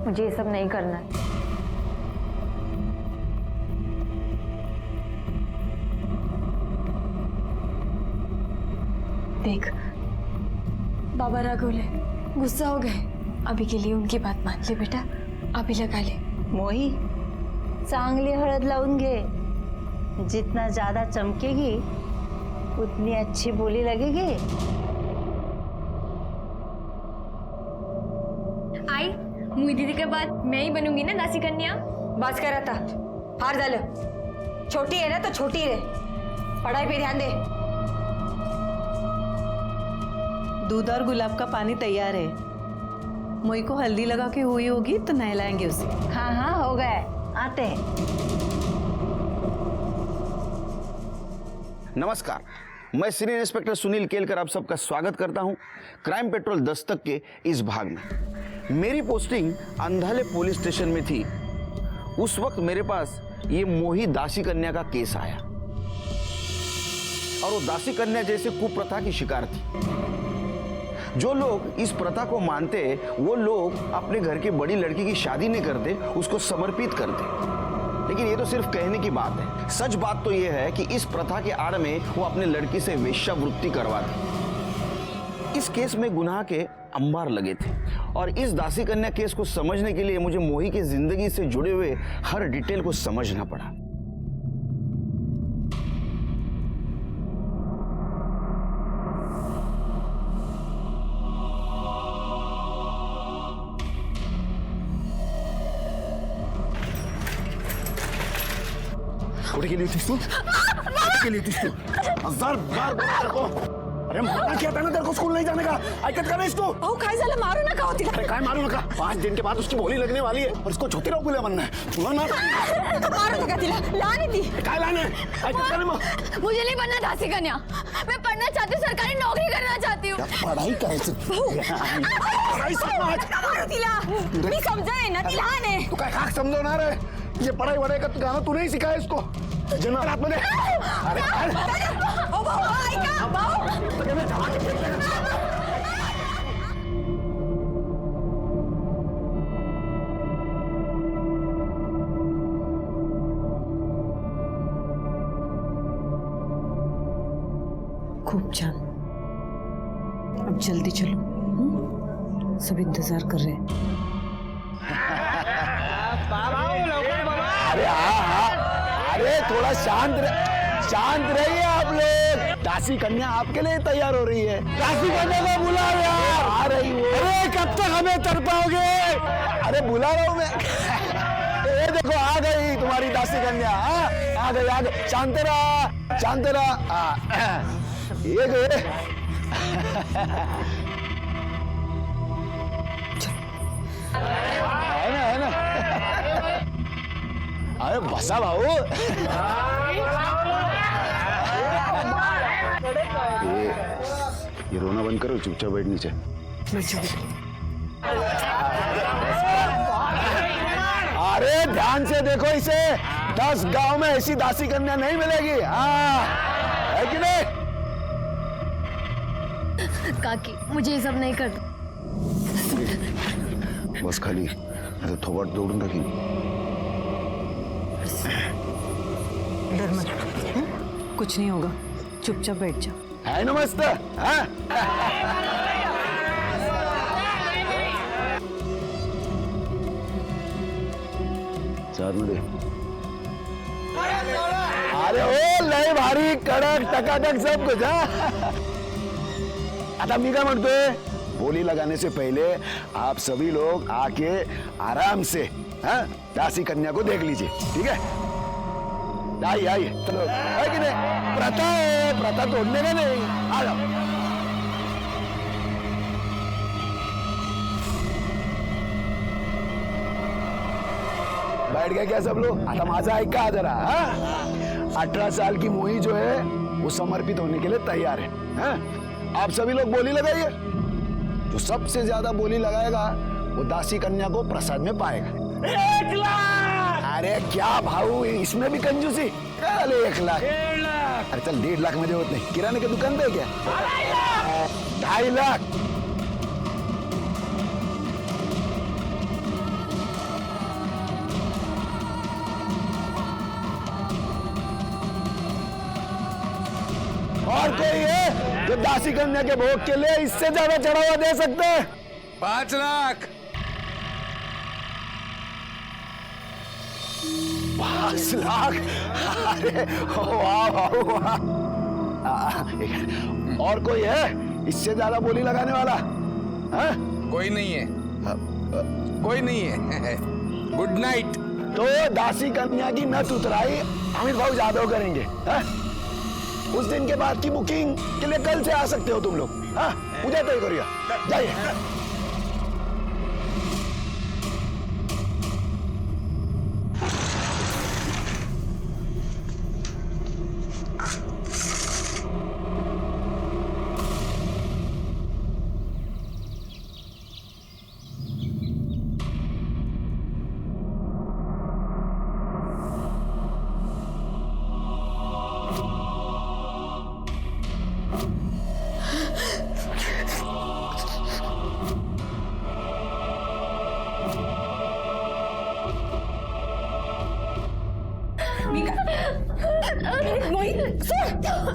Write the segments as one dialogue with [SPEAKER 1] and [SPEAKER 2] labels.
[SPEAKER 1] मुझे ये सब नहीं करना है।
[SPEAKER 2] देख, बाबा रागवले, गुस्सा हो गए। अभी के लिए उनकी बात मान ले बेटा, अभी लगा ले।
[SPEAKER 3] मोही, चांगली हळद लावून घे। जितना ज्यादा चमकेगी उतनी अच्छी बोली लगेगी।
[SPEAKER 2] आई, मुई दीदी के बाद मैं ही बनूंगी ना दासी कन्या।
[SPEAKER 1] बस कर आता, हार झालं। छोटी है ना तो छोटी रहे, पढ़ाई पे ध्यान दे।
[SPEAKER 3] दूध और गुलाब का पानी तैयार है। मोई को हल्दी लगा के हुई होगी तो नहलाएंगे उसे। हाँ हाँ हो गए, आते हैं।
[SPEAKER 4] नमस्कार, मैं सीनियर इंस्पेक्टर सुनील केलकर आप सबका स्वागत करता हूं क्राइम पेट्रोल दस्तक के इस भाग में। मेरी पोस्टिंग अंधाले पुलिस स्टेशन में थी। उस वक्त मेरे पास ये मोही दासी कन्या का केस आया और वो दासी कन्या जैसे कुप्रथा की शिकार थी। जो लोग इस प्रथा को मानते वो लोग अपने घर की बड़ी लड़की की शादी नहीं करते, उसको समर्पित करते। लेकिन ये तो सिर्फ कहने की बात है। सच बात तो ये है कि इस प्रथा के आड़ में वो अपने लड़की से वेश्यावृत्ति करवाते। इस केस में गुनाह के अंबार लगे थे और इस दासी कन्या केस को समझने के लिए मुझे मोही की जिंदगी से जुड़े हुए हर डिटेल को समझना पड़ा। कुठे गेली होतीस तू? कुठे गेली होतीस तू? 1000 बार बोला तेरे को। अरे मना किया था ना तेरे को स्कूल नहीं जाने का। ऐकत का नाहीस तू?
[SPEAKER 2] अहो काय झालं, मारू नका होती।
[SPEAKER 4] अरे काय मारू नका, 5 दिन के बाद उसकी बोली लगने वाली है और इसको छोटीराव पुले बनना है। तुला ना
[SPEAKER 2] मारू नका तिला, लहान आहे ती।
[SPEAKER 4] काय लाने ऐकत का नाही मग?
[SPEAKER 2] मुझे नहीं बनना दासी कन्या, मैं पढ़ना चाहती हूँ, सरकारी नौकरी करना चाहती हूँ।
[SPEAKER 4] पढ़ाई करायचं। पढ़ाई समझ।
[SPEAKER 2] मारू तिला, मी समजाय ना, ती लहान आहे।
[SPEAKER 4] तू काय खाक समजवणार है? ये पढ़ाई वढ़ाई का गाना तू नहीं सिखाया इसको। जना रात में अरे
[SPEAKER 2] ओ भाऊ, ऐका भाऊ।
[SPEAKER 3] खूब छान। अब जल्दी चलो, सब इंतजार कर रहे हैं।
[SPEAKER 4] अरे अरे थोड़ा शांत रहिए आप लोग। दासी कन्या आपके लिए तैयार हो रही है। दासी कन्या को बुला रहे हैं। आ रही हो। अरे कब तक हमें तड़पाओगे? अरे बुला रहा हूँ मैं। ये देखो आ गई तुम्हारी दासी कन्या। आ गई। शांत रहा। ये गए। है ना अरे बसा भाऊ। ये रोना बंद करो, चुपचाप बैठ नीचे। अरे ध्यान से देखो इसे, 10 गांव में ऐसी दासी कन्या नहीं मिलेगी। हाँ है कि नहीं?
[SPEAKER 2] काकी, मुझे ये सब नहीं करना।
[SPEAKER 4] बस खाली थोबाट दौड़ून टाकीन।
[SPEAKER 3] डर मत, कुछ नहीं होगा, चुपचाप बैठ जाओ।
[SPEAKER 4] है ना मस्त? हाँ? चार मिनट। अरे ओ लय भारी कडक टकाटक सब कुछ। आता मी काय म्हणतोय, बोली लगाने से पहले आप सभी लोग आके आराम से दासी कन्या को देख लीजिए, ठीक है? आइए चलो, है कि नहीं? प्रथा तोड़ने का नहीं। आ जाओ। बैठ गए क्या सब लोग? आता माझा ऐका जरा। 18 साल की मोही जो है वो समर्पित होने के लिए तैयार है। आप सभी लोग बोली लगाइए। जो सबसे ज्यादा बोली लगाएगा वो दासी कन्या को प्रसाद में पाएगा। 1 लाख। अरे क्या भाऊ, इसमें भी कंजूसी। चल 1 लाख। 1.5 लाख। अरे चल 1.5 लाख मध्ये होत नाही। किराणे की दुकान पे क्या? 2.5 लाख। कोई है जो दासी कन्या के भोग के लिए इससे ज्यादा चढ़ावा दे सकते हैं?
[SPEAKER 5] 5 लाख।
[SPEAKER 4] 5 लाख? अरे वाह वाह वाह। और कोई है इससे ज्यादा बोली लगाने वाला? हाँ?
[SPEAKER 5] कोई नहीं है, कोई नहीं है। Good Knight.
[SPEAKER 4] तो दासी कन्या की नथ उतराई अमित भाऊ जादव करेंगे। हाँ? उस दिन के बाद की बुकिंग के लिए कल से आ सकते हो तुम लोग। हाँ? उद्या तय करूया, जाइए।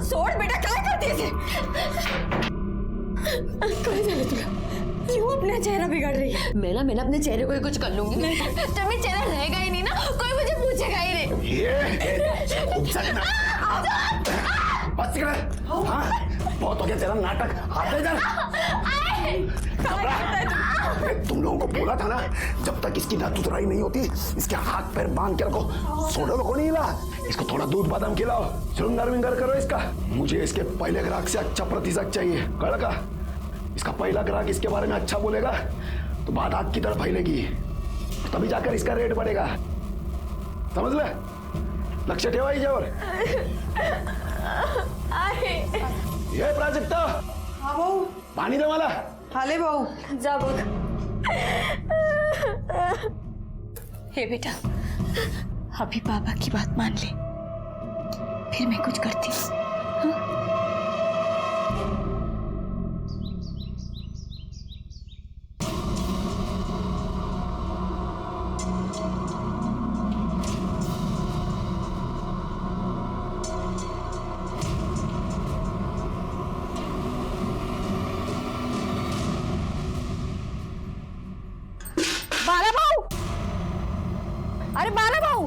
[SPEAKER 1] सोड बेटा, काय करतेस?
[SPEAKER 2] काय झालं तुला? क्यों अपना चेहरा बिगाड़ रही है?
[SPEAKER 6] मैं ना अपने चेहरे को ही कुछ कर लूंगी। जब मेरा चेहरा रहेगा ही नहीं ना, कोई मुझे पूछेगा ही नहीं।
[SPEAKER 4] बस कर। हाँ? बहुत हो गया तेरा नाटक। हाथ दे इधर। तुम लोगों को बोला था ना, जब तक इसकी नथ उतराई नहीं होती इसके हाथ पैर बांध के रखो। सोडा को नहीं हिला, इसको थोड़ा दूध बादाम खिलाओ, श्रृंगार विंगार करो इसका। मुझे इसके पहले ग्राहक से अच्छा प्रतिशत चाहिए, कड़का। इसका पहला ग्राहक इसके बारे में अच्छा बोलेगा तो बात आग की तरह फैलेगी, तभी जाकर इसका रेट बढ़ेगा। समझ ले? लक्ष्य ठेवा हिच्यावर। ये प्राजक्ता,
[SPEAKER 2] हाँ भाऊ,
[SPEAKER 4] पाणी दे मला।
[SPEAKER 2] आले भाऊ, जा बघ। हे बेटा, अभी पापा की बात मान ले, फिर मैं कुछ करती हूँ।
[SPEAKER 6] बाला भाऊ, अरे बाला भाऊ,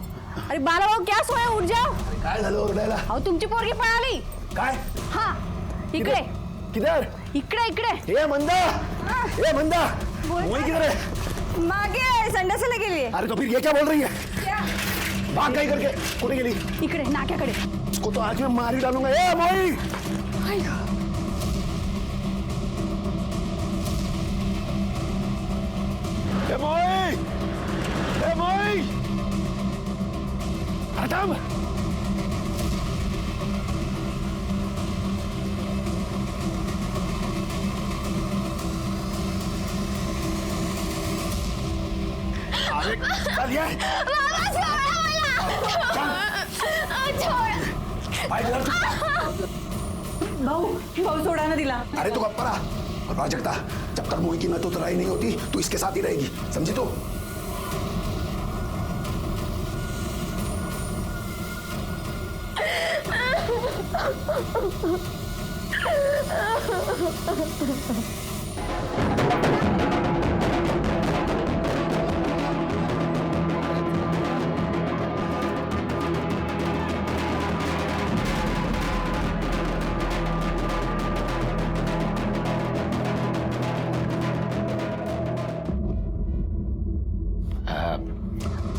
[SPEAKER 6] अरे बाला भाऊ क्या सोया, उठ जाओ।
[SPEAKER 4] काय झालं ओरडायला?
[SPEAKER 6] अहो तुमची पोरगी पळाली।
[SPEAKER 4] काय?
[SPEAKER 6] हा, इकडे
[SPEAKER 4] किधर?
[SPEAKER 6] इकडे इकडे।
[SPEAKER 4] ये मंदा, ये मंदा, वही किधर है?
[SPEAKER 1] मागे संडासाला गेली आहे।
[SPEAKER 4] अरे तो फिर ये क्या बोल रही है? भाग गई करके कुठे गेली?
[SPEAKER 6] इकडे नाक्याकडे।
[SPEAKER 4] इसको तो आज मैं मार ही डालूंगा। ए मोई, ए मोई, ए मोई, हटाम। अरे चल ये।
[SPEAKER 2] भाऊ, भाऊ सोडा ना दिला।
[SPEAKER 4] अरे तू गप्पा रहा। और प्राजक्ता, जब तक मोई की नथ उतराई नहीं होती तू इसके साथ ही रहेगी, समझी तू?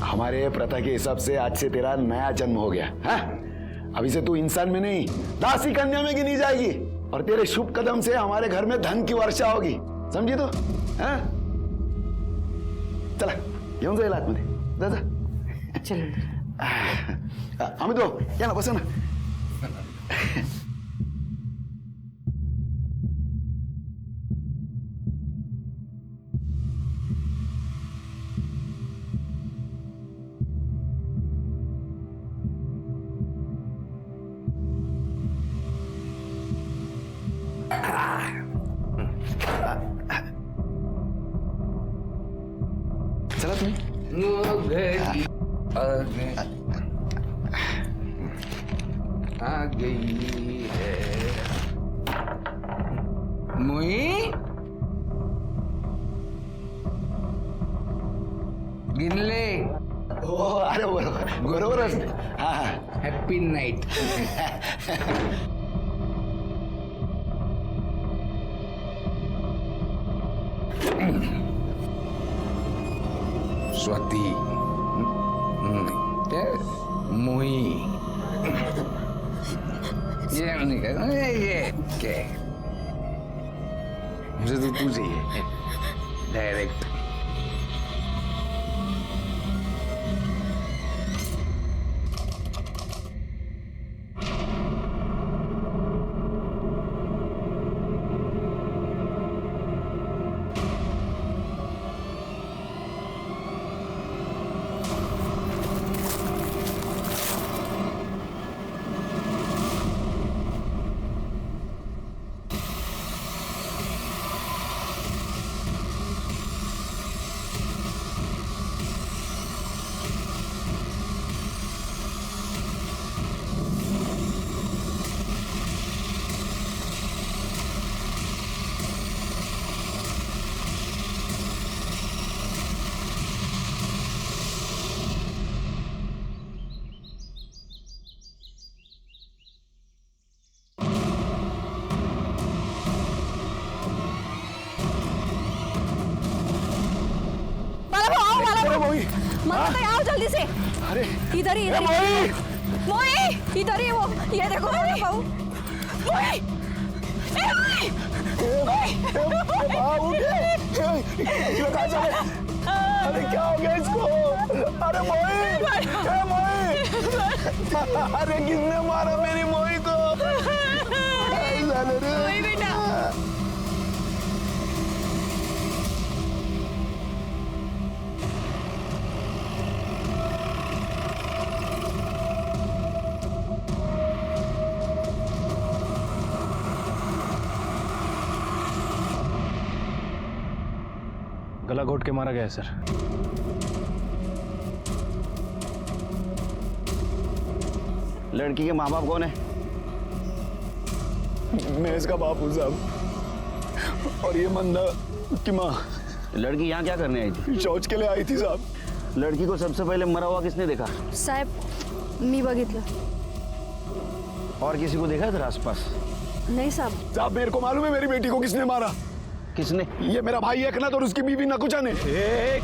[SPEAKER 4] हमारे प्रथा के हिसाब से आज से तेरा नया जन्म हो गया है। अभी से तू इंसान में नहीं दासी कन्या में गिनी जाएगी, और तेरे शुभ कदम से हमारे घर में धन की वर्षा होगी, समझी तू? हाँ? चला घेऊन जाईल आतमध्ये, जा जा। चल आम्ही तो या ना, बसा ना। चला तुम्ही।
[SPEAKER 5] आ गई है। मोई गिनले
[SPEAKER 4] हो अरे बरोबर बरोबरच हा हा
[SPEAKER 5] हॅपी नाईट. स्वाती मोई ये मुझे तो तू चाहिए डायरेक्ट.
[SPEAKER 2] मंगता आओ जल्दी से.
[SPEAKER 4] अरे
[SPEAKER 2] इधर ही इधर ही. मोई इधर ही वो. ये देखो मेरा बहू. मोई
[SPEAKER 4] अरे क्या हो गया इसको? अरे मोई अरे किसने मारा मेरी मोई को?
[SPEAKER 2] मोई बेटा.
[SPEAKER 7] गला घोट के मारा गया है सर.
[SPEAKER 4] लड़की के माँ बाप कौन है?
[SPEAKER 8] मैं इसका बाप हूँ साहब, और ये मंदा की माँ.
[SPEAKER 4] लड़की यहाँ क्या करने आई थी?
[SPEAKER 8] शौच के लिए आई थी साहब.
[SPEAKER 4] लड़की को सबसे पहले मरा हुआ किसने देखा?
[SPEAKER 2] साहेब मी बघितलं.
[SPEAKER 4] और किसी को देखा इधर आसपास?
[SPEAKER 2] नहीं साहब.
[SPEAKER 8] साहब मेरे को मालूम है मेरी बेटी को किसने मारा.
[SPEAKER 4] किसने?
[SPEAKER 8] ये मेरा भाई एकनाथ और उसकी बीवी नकुचा ने.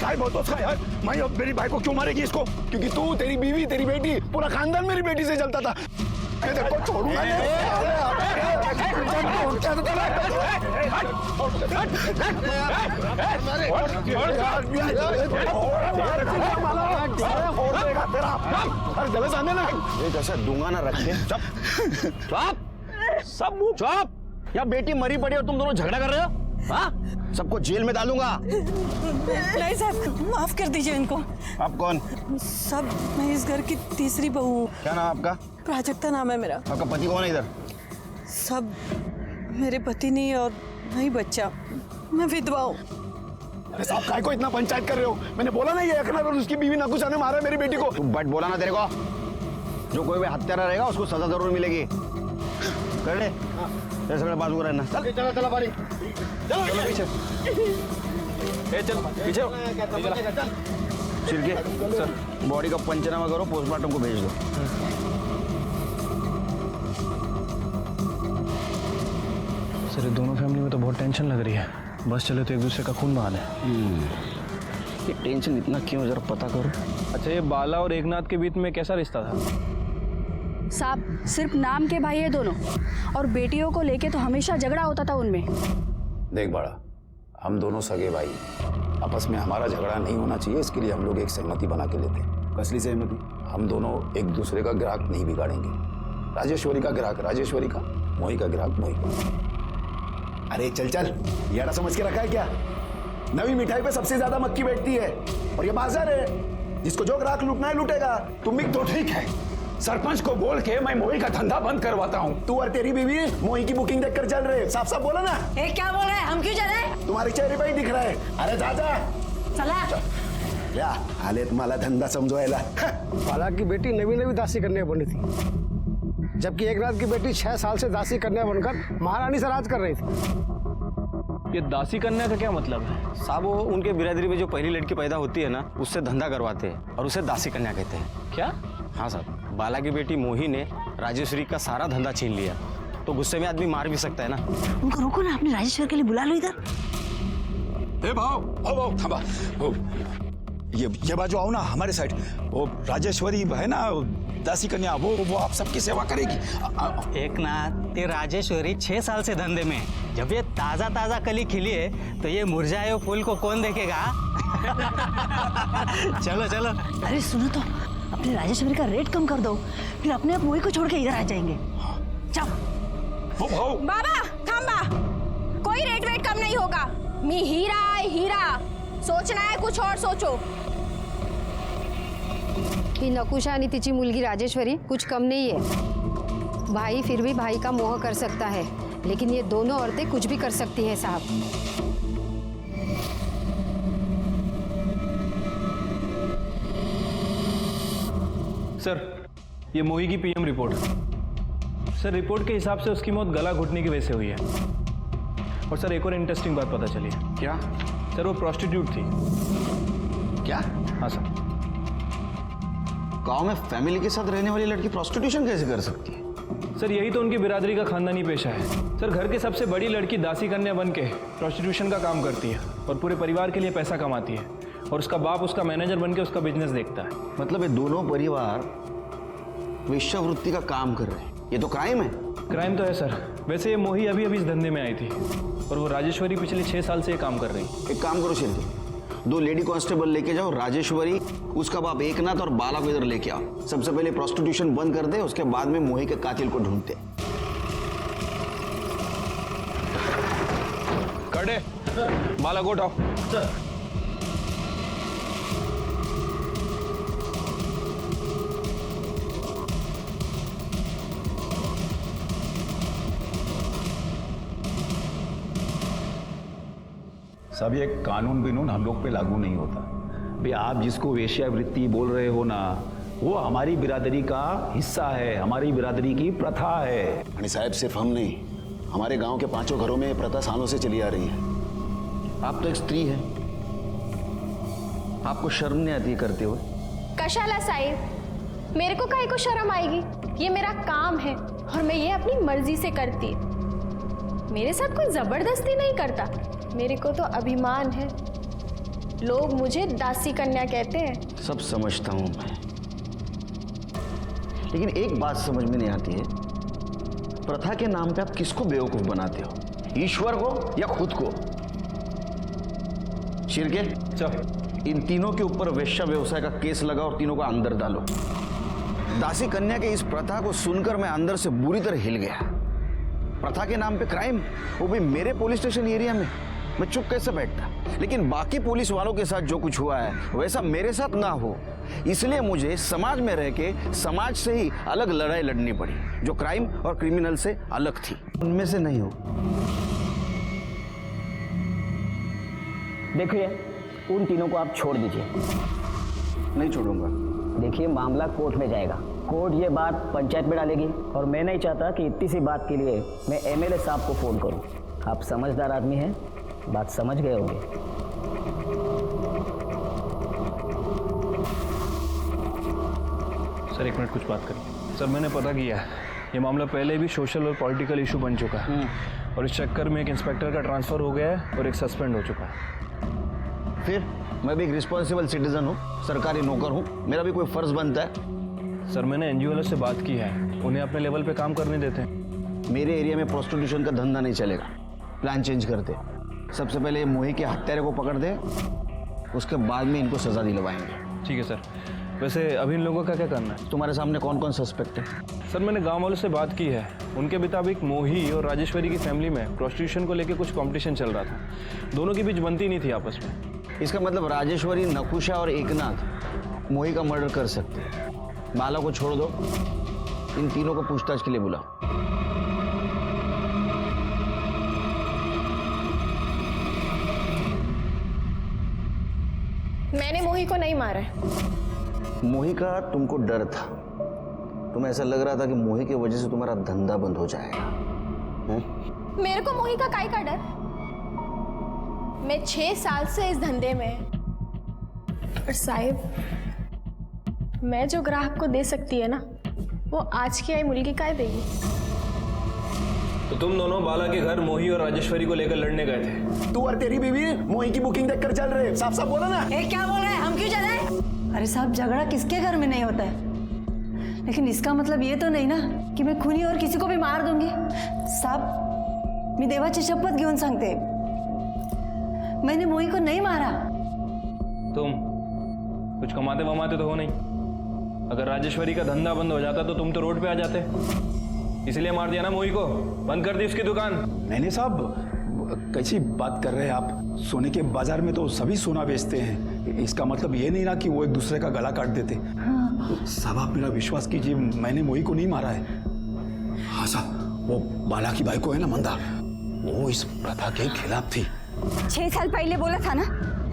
[SPEAKER 8] काय बोलतो उसका यार? मैं अब मेरी भाई को क्यों मारेगी इसको? क्योंकि तू, तेरी बीवी, तेरी बेटी, पूरा खानदान मेरी बेटी से चलता था. मैं तेरे को छोड़ूंगा नहीं. अरे जल्दी से आने ना.
[SPEAKER 4] एक ऐसा दूंगा ना रख दे. चुप सब मुंह चुप. या बेटी मरी पड़ी और तुम दोनों झगड़ा कर रहे हो? हाँ? सबको जेल में डालूंगा.
[SPEAKER 9] नहीं साहब माफ कर दीजिए इनको.
[SPEAKER 4] आप कौन?
[SPEAKER 9] सब मैं इस घर की तीसरी बहू हूँ.
[SPEAKER 4] क्या नाम आपका?
[SPEAKER 9] प्राजक्ता नाम है मेरा.
[SPEAKER 4] आपका पति कौन है इधर?
[SPEAKER 9] सब मेरे पति नहीं और नहीं बच्चा. मैं विधवा हूँ.
[SPEAKER 8] अरे साहब काय को इतना पंचायत कर रहे हो? मैंने बोला ना ये एकनाथ और उसकी बीवी नकुचा ने मारा मेरी बेटी को.
[SPEAKER 4] तू बट बोला ना तेरे को. जो कोई भी हत्यारा रहेगा उसको सजा जरूर मिलेगी. कर ले. ये सगळे बाजू रहना. चल चला चला पारी. चलो पीछे.
[SPEAKER 7] ए चल पीछे.
[SPEAKER 4] छिलके सर बॉडी का पंचनामा करो, पोस्टमार्टम को भेज दो.
[SPEAKER 7] सर ये दोनों फैमिली में तो बहुत टेंशन लग रही है. बस चले तो एक दूसरे का खून बहाने.
[SPEAKER 4] ये टेंशन इतना क्यों, जरा पता करो.
[SPEAKER 7] अच्छा ये बाला और एकनाथ के बीच में कैसा रिश्ता था?
[SPEAKER 2] साहब सिर्फ नाम के भाई है दोनों, और बेटियों को लेके तो हमेशा झगड़ा होता था उनमें.
[SPEAKER 10] देख बड़ा, हम दोनों सगे भाई, आपस में हमारा झगड़ा नहीं होना चाहिए, इसके लिए हम लोग एक सहमति बना के लेते हैं.
[SPEAKER 4] कसली सहमति?
[SPEAKER 10] हम दोनों एक दूसरे का ग्राहक नहीं बिगाड़ेंगे. राजेश्वरी का ग्राहक राजेश्वरी का, मोही का ग्राहक मोही का.
[SPEAKER 8] अरे चल चल, यारा समझ के रखा है क्या? नवी मिठाई पे सबसे ज्यादा मक्खी बैठती है, और ये बाजार है, जिसको जो ग्राहक लूटना है लूटेगा. तुम भी तो ठीक है, सरपंच को बोल के मैं मोही का धंधा बंद करवाता हूँ. तू और तेरी बीवी मोही की बुकिंग देखकर चल रहे. साफ साफ बोला ना.
[SPEAKER 1] ए, क्या बोल रहे हैं? हम क्यों चले?
[SPEAKER 8] तुम्हारे चेहरे पे ही दिख रहा है. अरे जा
[SPEAKER 1] चला.
[SPEAKER 8] या आले तुम्हाला धंदा समजवायला.
[SPEAKER 11] बाला की बेटी नवी नवी दासी कन्या बनी थी, जबकि एकनाथ की बेटी 6 साल से दासी कन्या बनकर महारानी से राज कर रही थी.
[SPEAKER 7] ये दासी कन्या का क्या मतलब है?
[SPEAKER 12] साहब वो उनके बिरादरी में जो पहली लड़की पैदा होती है ना, उससे धंधा करवाते हैं और उसे दासी कन्या कहते हैं।
[SPEAKER 7] क्या?
[SPEAKER 12] हाँ साहब, बाला की बेटी मोही ने राजेश्वरी का सारा धंधा छीन लिया, तो गुस्से में आदमी मार भी सकता है ना।
[SPEAKER 3] उनको रोको ना, अपने राजेश्वर के लिए बुला लो इधर।
[SPEAKER 8] ए भाव थांबा। ये बाजू आओ ना, हमारे साइड। वो राजेश्वरी है ना, दासी कन्या, वो आप सबकी सेवा करेगी।
[SPEAKER 12] एक नाथ, ये राजेश्वरी 6 साल से धंधे में है। जब ये ताजा ताजा कली खिली है तो ये मुरझाए हुए फूल को कौन देखेगा? चलो चलो।
[SPEAKER 3] अरे सुनो तो, अपने राजेश्वरी का रेट कम कर दो, फिर अपने आप मोही को छोड़ के इधर आ जाएंगे। जाओ।
[SPEAKER 6] बाबा थांबा, कोई रेट वेट कम नहीं होगा। मी हीरा है हीरा, सोचना है कुछ और सोचो।
[SPEAKER 1] ही नकुशा आणि तिची मुलगी राजेश्वरी कुछ कम नहीं है। भाई फिर भी भाई का मोह कर सकता है, लेकिन ये दोनों औरतें कुछ भी कर सकती हैं साहब।
[SPEAKER 7] सर, ये मोही की पीएम रिपोर्ट है। सर, रिपोर्ट के हिसाब से उसकी मौत गला घुटने की वजह से हुई है। और सर, एक और इंटरेस्टिंग बात पता चली है।
[SPEAKER 4] क्या?
[SPEAKER 7] सर, वो प्रोस्टिट्यूट थी।
[SPEAKER 4] क्या?
[SPEAKER 7] हाँ सर।
[SPEAKER 4] गांव में फैमिली के साथ रहने वाली लड़की प्रोस्टिट्यूशन कैसे कर सकती है?
[SPEAKER 7] सर, यही तो उनकी बिरादरी का खानदानी पेशा है। सर, घर की सबसे बड़ी लड़की दासी कन्या बन के प्रोस्टिट्यूशन का काम करती है और पूरे परिवार के लिए पैसा कमाती है, और उसका बाप उसका मैनेजर बन के उसका बिजनेस देखता है।
[SPEAKER 4] मतलब ये दोनों परिवार वेश्यावृत्ति का काम कर रहे हैं, ये तो क्राइम है।
[SPEAKER 7] क्राइम तो है सर। वैसे ये मोही अभी अभी इस धंधे में आई थी और वो राजेश्वरी पिछले 6 साल से ये काम कर रही।
[SPEAKER 4] एक काम करो शिल्पी, 2 लेडी कांस्टेबल लेके जाओ, राजेश्वरी, उसका बाप एकनाथ और बाला को इधर लेके आओ। सबसे पहले प्रोस्टिट्यूशन बंद कर दे, उसके बाद में मोही के कातिल को ढूंढते।
[SPEAKER 5] कड़े बाला को उठाओ।
[SPEAKER 10] सब ये कानून बिनून हम लोग पे लागू नहीं होता। भाई आप जिसको वेश्यावृत्ति बोल रहे हो ना, वो हमारी बिरादरी का हिस्सा है, हमारी बिरादरी की प्रथा है।
[SPEAKER 8] आणि साहब, सिर्फ हम नहीं, हमारे गांव के 5 घरों में ये प्रथा सालों से चली आ रही है।
[SPEAKER 4] आप तो एक स्त्री है, आपको शर्म नहीं आती है करते हुए?
[SPEAKER 6] कशाला साहिब, मेरे को काहे को शर्म आएगी? ये मेरा काम है और मैं ये अपनी मर्जी से करती। मेरे साथ कोई जबरदस्ती नहीं करता। मेरे को तो अभिमान है। लोग मुझे दासी कन्या कहते हैं।
[SPEAKER 4] सब समझता हूं मैं, लेकिन एक बात समझ में नहीं आती है, प्रथा के नाम पे आप किसको बेवकूफ बनाते हो? ईश्वर को या खुद को? शिरके, इन तीनों के ऊपर वेश्या व्यवसाय का केस लगा और तीनों को अंदर डालो। दासी कन्या के इस प्रथा को सुनकर मैं अंदर से बुरी तरह हिल गया। प्रथा के नाम पे क्राइम, वो भी मेरे पुलिस स्टेशन एरिया में। मैं चुप कैसे बैठता? लेकिन बाकी पुलिस वालों के साथ जो कुछ हुआ है वैसा मेरे साथ ना हो, इसलिए मुझे समाज में रह के समाज से ही अलग लड़ाई लड़नी पड़ी, जो क्राइम और क्रिमिनल से अलग थी। उनमें से नहीं हो।
[SPEAKER 13] देखिए, उन तीनों को आप छोड़ दीजिए।
[SPEAKER 4] नहीं छोड़ूंगा।
[SPEAKER 13] देखिए, मामला कोर्ट में जाएगा। कोर्ट ये बात पंचायत में डालेगी और मैं नहीं चाहता कि इतनी सी बात के लिए मैं एमएलए साहब को फोन करूं। आप समझदार आदमी हैं, बात समझ गए होंगे।
[SPEAKER 7] सर, 1 मिनट कुछ बात करें। सर, मैंने पता किया है, ये मामला पहले भी सोशल और पॉलिटिकल इशू बन चुका है और इस चक्कर में एक इंस्पेक्टर का ट्रांसफर हो गया है और एक सस्पेंड हो चुका है।
[SPEAKER 4] फिर मैं भी एक रिस्पॉन्सिबल सिटीजन हूँ, सरकारी नौकर हूँ, मेरा भी कोई फर्ज बनता है।
[SPEAKER 7] सर, मैंने एनजीओ वालों से बात की है, उन्हें अपने लेवल पे काम करने देते हैं।
[SPEAKER 4] मेरे एरिया में प्रोस्टिट्यूशन का धंधा नहीं चलेगा। प्लान चेंज करते। सबसे पहले मोही के हत्यारे को पकड़ दे, उसके बाद में इनको सजा दिलवाएंगे।
[SPEAKER 7] ठीक है सर। वैसे अभी इन लोगों का क्या करना है?
[SPEAKER 4] तुम्हारे सामने कौन कौन सस्पेक्ट है?
[SPEAKER 7] सर, मैंने गांव वालों से बात की है। उनके मुताबिक मोही और राजेश्वरी की फैमिली में प्रोस्टिट्यूशन को लेकर कुछ कंपटीशन चल रहा था। दोनों के बीच बनती नहीं थी आपस में।
[SPEAKER 4] इसका मतलब राजेश्वरी, नकुशा और एकनाथ मोही का मर्डर कर सकते हैं। बाला को छोड़ दो, इन तीनों को पूछताछ के लिए बुलाओ।
[SPEAKER 6] मैंने मोही को नहीं मारा है।
[SPEAKER 4] मोही का तुमको डर था, तुम्हें ऐसा लग रहा था कि मोही की वजह से तुम्हारा धंधा बंद हो जाएगा।
[SPEAKER 6] मेरे को मोही का काय का डर? मैं 6 साल से इस धंधे में। और साहिब, मैं जो ग्राहक को दे सकती है ना, वो आज की आई मुर्गी काय देगी।
[SPEAKER 7] तो तुम दोनों बाला के घर मोही और राजेश्वरी को लेकर लड़ने गए थे।
[SPEAKER 8] तू और तेरी बीवी मोही की बुकिंग देखकर चल रहे। साफ साफ बोला ना।
[SPEAKER 9] क्या बोल रहे हैं? हम क्यों चले? अरे साहब, झगड़ा किसके घर में नहीं होता है, लेकिन इसका मतलब ये तो नहीं ना कि मैं खूनी और किसी को भी मार दूंगी। साहब, मी देवाची शपथ घेऊन सांगते, मैंने मोही को नहीं मारा।
[SPEAKER 7] तुम कुछ कमाते वमाते तो हो नहीं। अगर राजेश्वरी का धंधा बंद हो जाता तो तुम तो रोड पे आ जाते, इसलिए मार दिया ना मोही को, बंद कर दी उसकी दुकान।
[SPEAKER 10] मैंने साहब कैसी बात कर रहे हैं आप? सोने के बाजार में तो सभी सोना बेचते हैं, इसका मतलब ये नहीं ना कि वो एक दूसरे का गला काट देते। साहब आप मेरा विश्वास कीजिए, मैंने मोही को नहीं मारा है। हाँ साहब, वो बाला की बाई को है ना मंदा, वो इस प्रथा के खिलाफ थी।
[SPEAKER 9] 6 साल पहले बोला था ना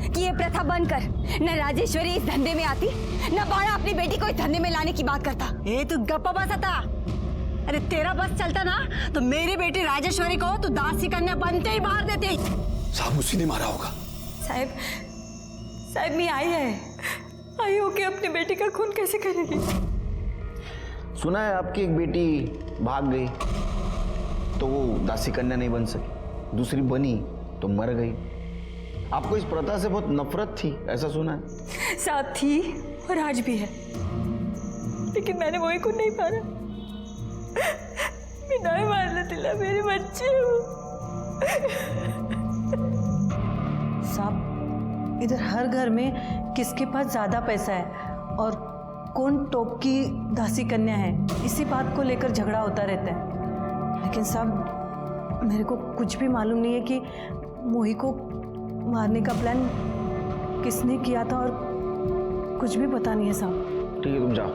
[SPEAKER 9] कि ये प्रथा बंद कर। न राजेश्वरी इस धंधे में आती, न बाला अपनी बेटी को इस धंधे में लाने की बात करता। ये तो गप्पा बसा था। अरे तेरा बस चलता ना तो मेरी बेटी राजेश्वरी को तू दासी कन्या बनते ही मार देती।
[SPEAKER 10] साहब उसी ने मारा होगा।
[SPEAKER 2] साहिब मी आई होके अपनी बेटी का खून कैसे करेगी?
[SPEAKER 4] सुना है आपकी एक बेटी भाग गई तो वो दासी कन्या नहीं बन सकी, दूसरी बनी तो मर गई। आपको इस प्रथा से बहुत नफरत थी, ऐसा सुना है?
[SPEAKER 2] साथ थी और आज भी है, लेकिन मैंने मोही को नहीं मारा। मैं नहीं मारने दिला, मेरे बच्चे
[SPEAKER 9] साहब, इधर हर घर में किसके पास ज्यादा पैसा है और कौन टॉप की दासी कन्या है, इसी बात को लेकर झगड़ा होता रहता है। लेकिन साहब, मेरे को कुछ भी मालूम नहीं है कि मोही को मारने का प्लान किसने किया था, और कुछ भी पता नहीं है साहब।
[SPEAKER 4] ठीक है, तुम जाओ,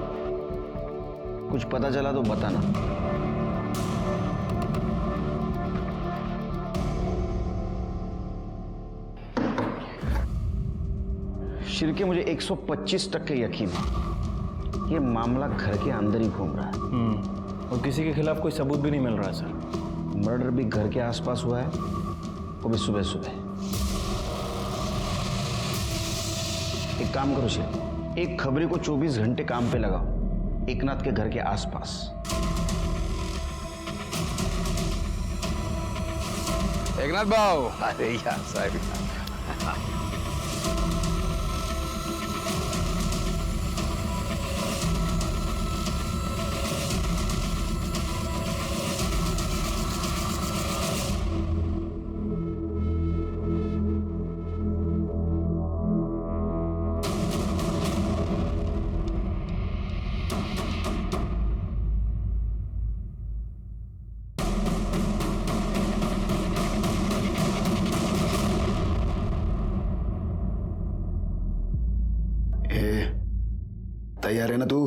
[SPEAKER 4] कुछ पता चला तो बताना। शिर्के, मुझे 125% यकीन है ये मामला घर के अंदर ही घूम रहा है।
[SPEAKER 7] और किसी के खिलाफ कोई सबूत भी नहीं मिल रहा सर।
[SPEAKER 4] मर्डर भी घर के आसपास हुआ है, वो भी सुबह सुबह। एक काम करो शिर्के, एक खबरी को 24 घंटे काम पे लगाओ एकनाथ के घर के आसपास।
[SPEAKER 5] एकनाथ भाऊ, अरे यार साहब,
[SPEAKER 8] तैयार है ना तू?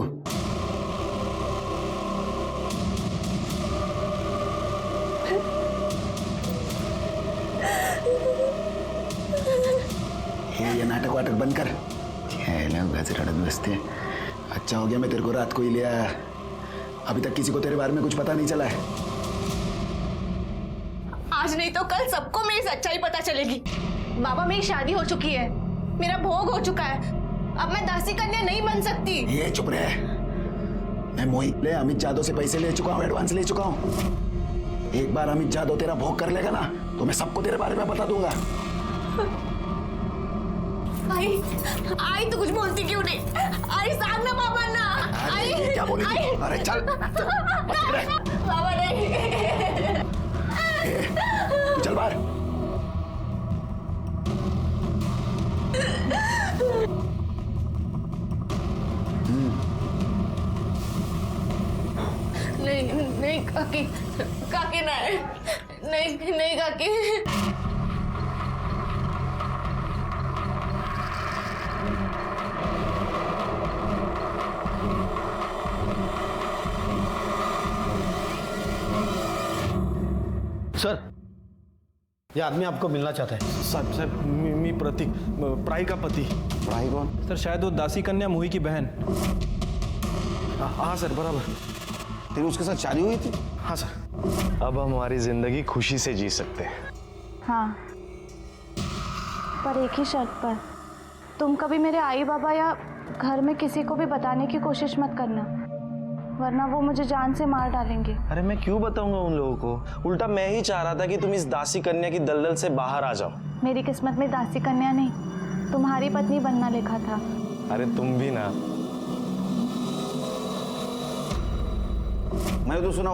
[SPEAKER 8] ये नाटक वाटक बंद कर। गजरड़त बसते। अच्छा हो गया मैं तेरे को रात को ही लिया। अभी तक किसी को तेरे बारे में कुछ पता नहीं चला है।
[SPEAKER 6] आज नहीं तो कल सबको मेरी सच्चाई पता चलेगी। बाबा, मेरी शादी हो चुकी है, मेरा भोग हो चुका है, अब मैं दासी कन्या नहीं बन सकती।
[SPEAKER 8] ये चुप रहे। मैं मोहित ले अमित जादव से पैसे ले चुका हूँ, एडवांस ले चुका हूँ। एक बार अमित जादव तेरा भोग कर लेगा ना तो मैं सबको तेरे बारे में बता दूंगा।
[SPEAKER 6] आई तो कुछ बोलती क्यों नहीं? आई सामने बाबा ना। आई
[SPEAKER 8] क्या बोली? अरे चल
[SPEAKER 6] बाबा नहीं।
[SPEAKER 8] तू चल बाहर।
[SPEAKER 6] नहीं काकी, काकी नहीं काकी।
[SPEAKER 11] सर, ये आदमी आपको मिलना चाहता है।
[SPEAKER 7] साहब मी प्रतीक, प्राई का पति।
[SPEAKER 4] प्राई कौन?
[SPEAKER 7] सर शायद वो दासी कन्या मोही की बहन।
[SPEAKER 4] हाँ सर, बराबर। तेरी उसके साथ शादी हुई थी?
[SPEAKER 7] हाँ सर।
[SPEAKER 11] अब हम हमारी जिंदगी खुशी से जी सकते हैं।
[SPEAKER 2] हाँ,
[SPEAKER 6] पर एक ही शर्त पर, तुम कभी मेरे आई बाबा या घर में किसी को भी बताने की कोशिश मत करना, वरना वो मुझे जान से मार डालेंगे।
[SPEAKER 14] अरे मैं क्यों बताऊंगा उन लोगों को? उल्टा मैं ही चाह रहा था कि तुम इस दासी कन्या की दलदल से बाहर आ जाओ।
[SPEAKER 6] मेरी किस्मत में दासी कन्या नहीं, तुम्हारी पत्नी बनना लिखा था।
[SPEAKER 14] अरे तुम भी ना।
[SPEAKER 4] मैंने तो सुना